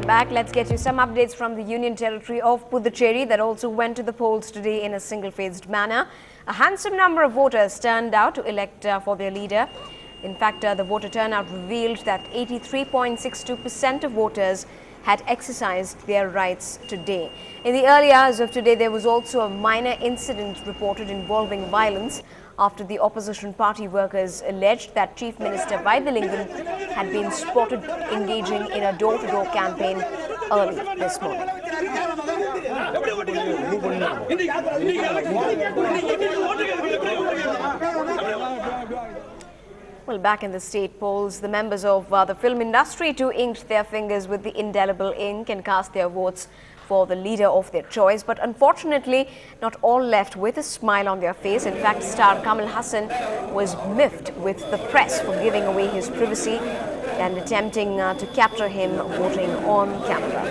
back. Let's get you some updates from the Union Territory of Puducherry that also went to the polls today in a single-phased manner. A handsome number of voters turned out to elect for their leader. In fact, the voter turnout revealed that 83.62% of voters had exercised their rights today. In the early hours of today, there was also a minor incident reported involving violence after the opposition party workers alleged that Chief Minister Vaidilingam had been spotted engaging in a door-to-door campaign early this morning. Well, back in the state polls, the members of the film industry too inked their fingers with the indelible ink and cast their votes for the leader of their choice. But unfortunately, not all left with a smile on their face. In fact, star Kamal Haasan was miffed with the press for giving away his privacy and attempting to capture him voting on camera.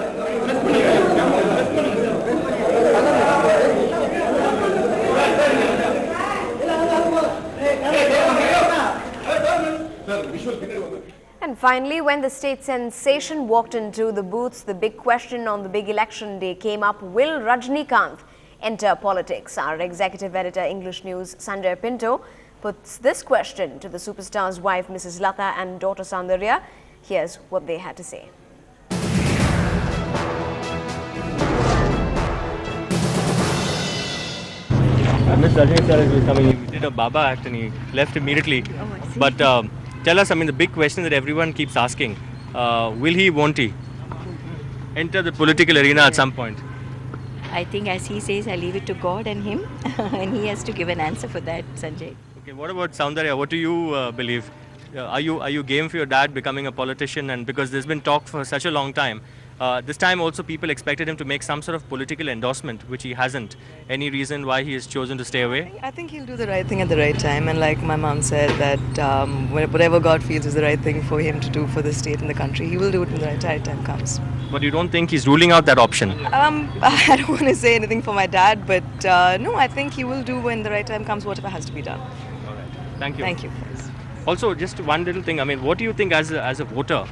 And finally, when the state sensation walked into the booths, the big question on the big election day came up: will Rajinikanth enter politics? Our executive editor, English News, Sanjay Pinto, puts this question to the superstar's wife, Mrs. Lata, and daughter Soundarya. Here's what they had to say. Mr. Rajini sir is coming. He did a Baba act and he left immediately. But tell us, the big question that everyone keeps asking, will he, won't he enter the political arena at some point? I think, as he says, I leave it to God and him, and he has to give an answer for that, Sanjay. Okay, what about Soundarya? What do you believe? Are you game for your dad becoming a politician? And because there's been talk for such a long time, this time also people expected him to make some sort of political endorsement, which he hasn't. Any reason why he has chosen to stay away? I think he'll do the right thing at the right time, and like my mom said, that whatever God feels is the right thing for him to do for the state and the country, he will do it when the right time comes. But you don't think he's ruling out that option? I don't want to say anything for my dad, but no, I think he will do when the right time comes whatever has to be done. All right. Thank you. Thank you. Also, just one little thing. What do you think as a voter?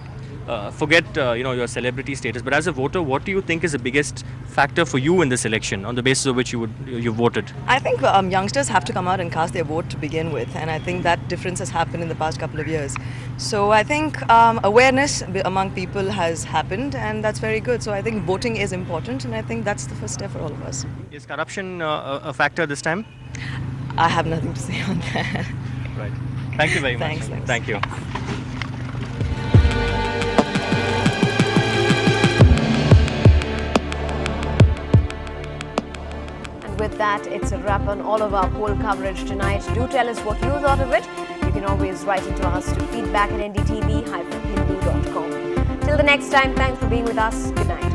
Forget your celebrity status, but as a voter, what do you think is the biggest factor for you in this election, on the basis of which you voted? I think youngsters have to come out and cast their vote to begin with, and I think that difference has happened in the past couple of years. So I think awareness among people has happened, and that's very good. So I think voting is important, and I think that's the first step for all of us. Is corruption a factor this time? I have nothing to say on that. Right. Thank you very much. Thanks. Thank you. With that, it's a wrap on all of our poll coverage tonight. Do tell us what you thought of it. You can always write into us to feedback@ndtv-hindu.com. Till the next time, thanks for being with us. Good night.